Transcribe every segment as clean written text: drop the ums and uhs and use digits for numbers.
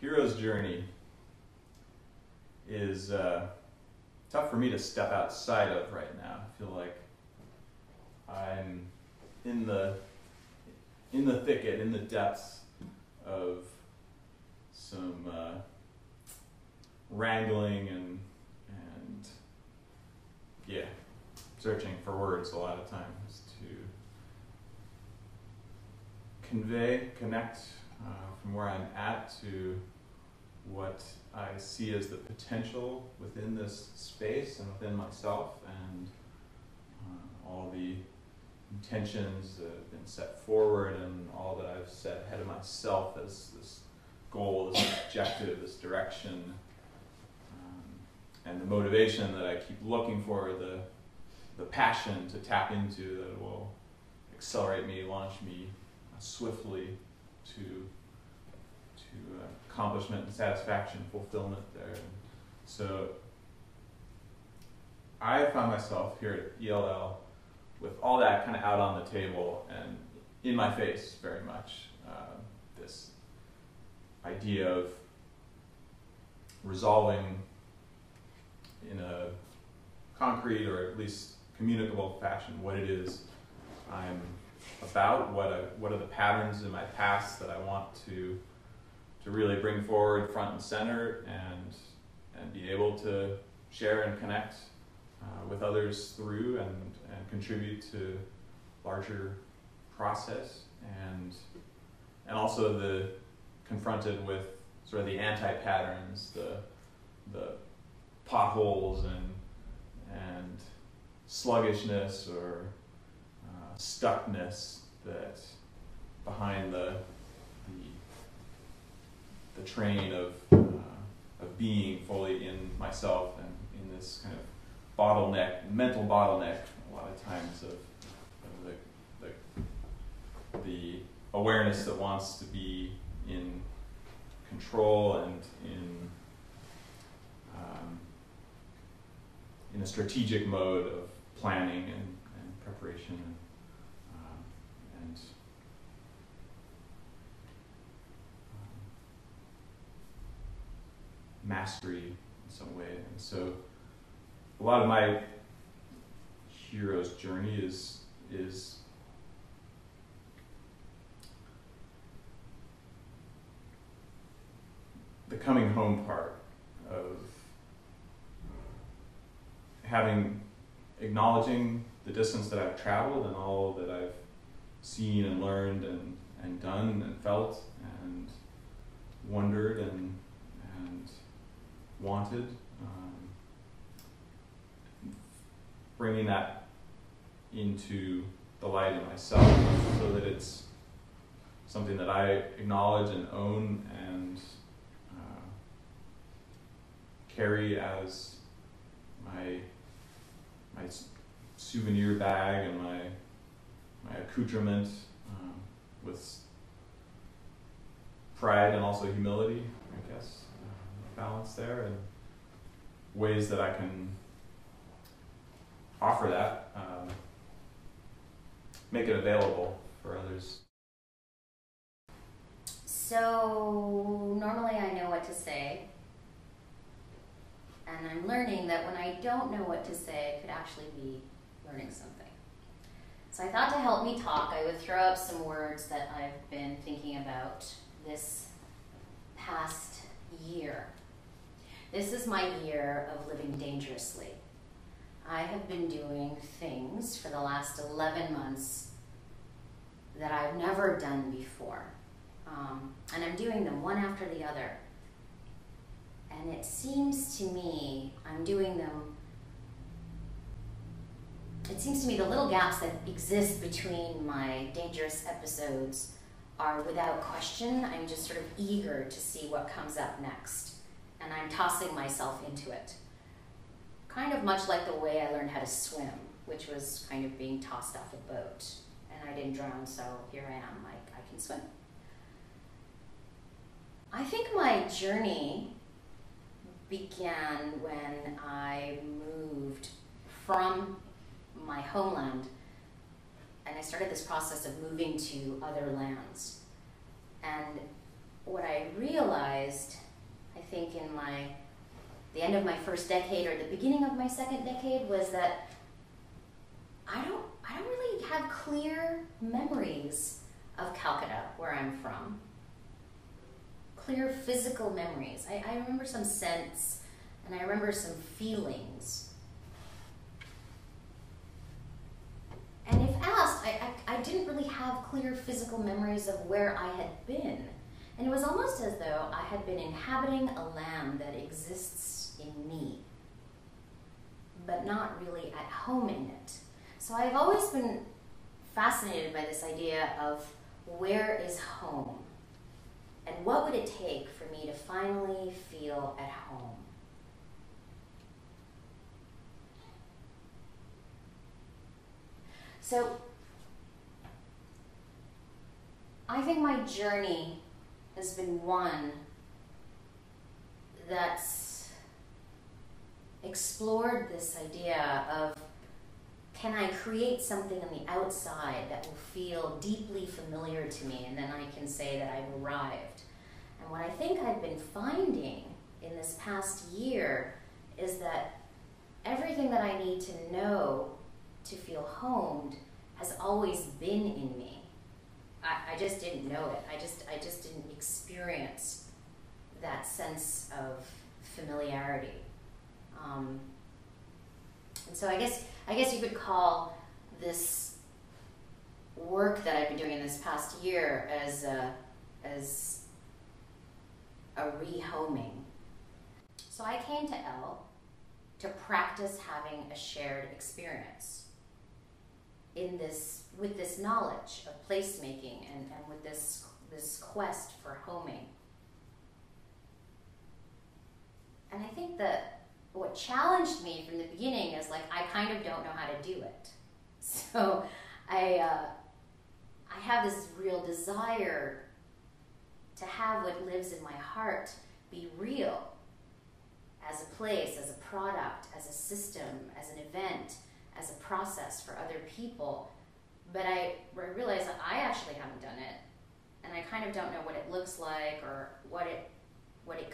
hero's journey is tough for me to step outside of right now. I feel like I'm in the thicket, in the depths of some wrangling and yeah, searching for words a lot of times to convey, connect from where I'm at to what I see as the potential within this space and within myself, and all the intentions that have been set forward and all that I've set ahead of myself as this goal, this objective, this direction, and the motivation that I keep looking for, the passion to tap into that will accelerate me, launch me swiftly to accomplishment and satisfaction, fulfillment there. So I found myself here at ELL with all that kind of out on the table and in my face very much, this idea of resolving in a concrete or at least communicable fashion what it is I'm about, what are the patterns in my past that I want to really bring forward front and center and be able to share and connect with others through and contribute to larger process, and also the confronted with sort of the anti-patterns, the potholes and sluggishness or stuckness that behind the train of being fully in myself and in this kind of mental bottleneck a lot of times of the awareness that wants to be in control and in a strategic mode of planning and preparation and mastery in some way. And so a lot of my hero's journey is the coming home part of acknowledging the distance that I've traveled and all that I've seen and learned and done and felt and wondered and wanted, bringing that into the light in myself so that it's something that I acknowledge and own and carry as my souvenir bag and my accoutrement with pride and also humility, I guess, balance there, and ways that I can offer that, make it available for others. So normally I know what to say, and I'm learning that when I don't know what to say, I could actually be learning something. So I thought to help me talk, I would throw up some words that I've been thinking about this past year. This is my year of living dangerously. I have been doing things for the last 11 months that I've never done before. And I'm doing them one after the other. And it seems to me I'm doing them, it seems to me the little gaps that exist between my dangerous episodes are without question. I'm just sort of eager to see what comes up next. And I'm tossing myself into it. Kind of much like the way I learned how to swim, which was kind of being tossed off a boat. And I didn't drown, so here I am, I can swim. I think my journey began when I moved from my homeland and I started this process of moving to other lands. And what I realized, I think in the end of my first decade or the beginning of my second decade, was that I don't really have clear memories of Calcutta, where I'm from. Clear physical memories. I remember some scents, and I remember some feelings. And if asked, I didn't really have clear physical memories of where I had been. And it was almost as though I had been inhabiting a land that exists in me, but not really at home in it. So I've always been fascinated by this idea of where is home? And what would it take for me to finally feel at home? So I think my journey has been one that's explored this idea of, can I create something on the outside that will feel deeply familiar to me, and then I can say that I've arrived. And what I think I've been finding in this past year is that everything that I need to know to feel homed has always been in me. I just didn't know it. I just didn't experience that sense of familiarity. And so I guess you could call this work that I've been doing in this past year as a rehoming. So I came to Elle to practice having a shared experience with this knowledge of placemaking and with this quest for homing. And I think that what challenged me from the beginning is I kind of don't know how to do it. So I have this real desire to have what lives in my heart be real, as a place, as a product, as a system, as an event, as a process for other people. But I realized that I actually haven't done it, and I kind of don't know what it looks like, or what it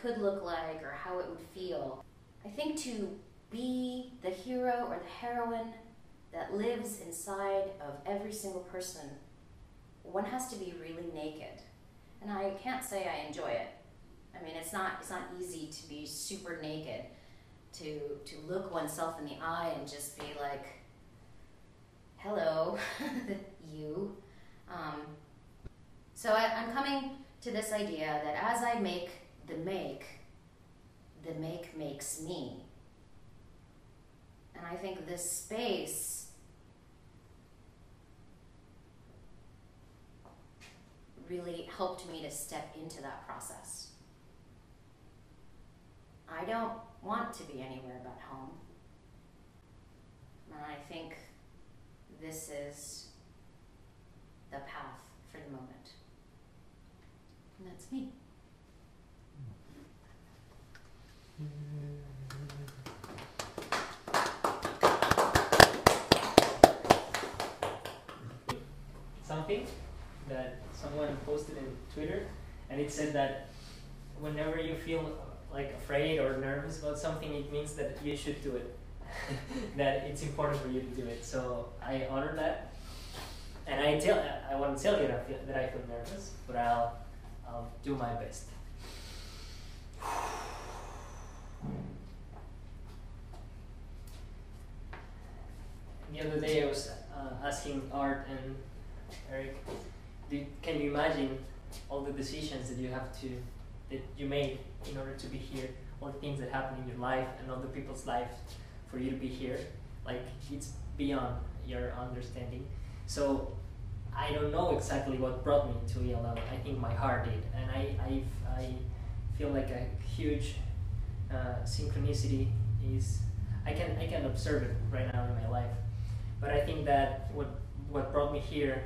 could look like, or how it would feel. I think to be the hero or the heroine that lives inside of every single person, one has to be really naked. And I can't say I enjoy it. I mean, it's not easy to be super naked, to look oneself in the eye and just be like, hello, you. So I'm coming to this idea that as I make the make makes me. And I think this space really helped me to step into that process. I don't want to be anywhere but home. And I think this is the path for the moment. And that's me. Something that someone posted in Twitter, and it said that whenever you feel afraid or nervous about something, it means that you should do it. That it's important for you to do it. So I honor that, and I want to tell you that I feel nervous, but I'll do my best. The other day I was asking Art and Eric, can you imagine all the decisions that you made in order to be here, all the things that happen in your life and other people's lives for you to be here? It's beyond your understanding. So I don't know exactly what brought me to ELL. I think my heart did, and I feel like a huge synchronicity is. I can observe it right now in my life, but I think that what brought me here,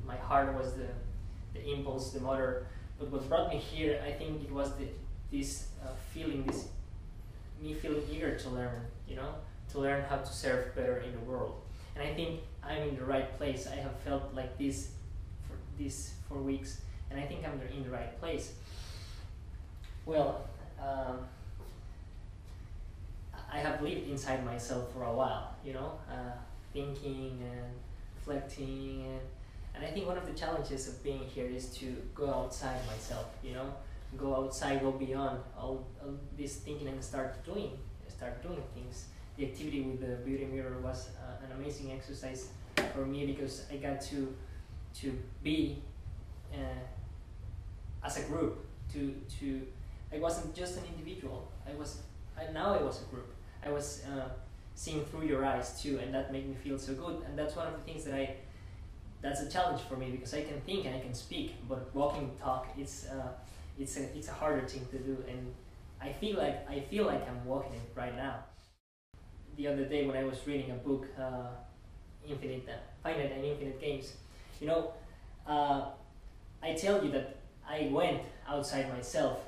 my heart was the impulse, the motor. But what brought me here, I think it was this feeling, me feeling eager to learn, to learn how to serve better in the world. And I think I'm in the right place. I have felt like this for these 4 weeks, and I think I'm in the right place. Well, I have lived inside myself for a while, you know, thinking and reflecting, and I think one of the challenges of being here is to go outside myself, you know, go outside, go beyond all this thinking and start doing things. The activity with the beauty mirror was an amazing exercise for me because I got to be as a group. I wasn't just an individual. I was a group. I was seeing through your eyes too, and that made me feel so good. And that's one of the things that's a challenge for me because I can think and I can speak, but walking talk it's a harder thing to do. And I feel like I'm walking it right now. The other day when I was reading a book, Finite and Infinite Games, you know, I tell you that I went outside myself,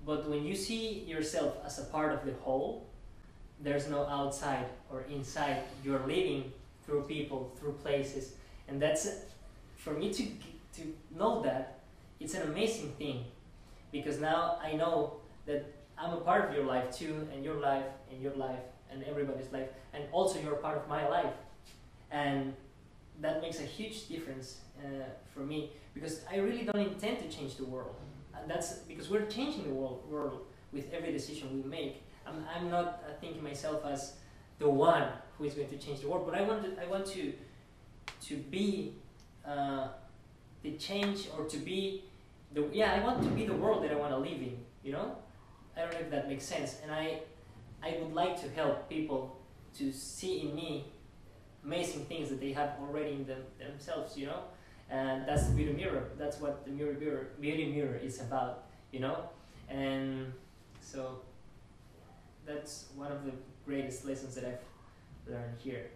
but when you see yourself as a part of the whole, there's no outside or inside. You're living through people, through places, and that's, for me to know that, it's an amazing thing, because now I know that I'm a part of your life too, and your life, and your life, and everybody's life, and also you're a part of my life. And that makes a huge difference for me, because I really don't intend to change the world. And that's because we're changing the world with every decision we make. I'm not thinking myself as the one who is going to change the world, but I want to be the change, or to be I want to be the world that I want to live in, you know? I don't know if that makes sense. And I would like to help people to see in me amazing things that they have already in themselves, you know? And that's the beauty mirror. That's what the beauty mirror is about, you know? And so that's one of the greatest lessons that I've learned here.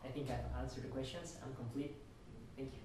I think I've answered the questions. I'm complete. Thank you.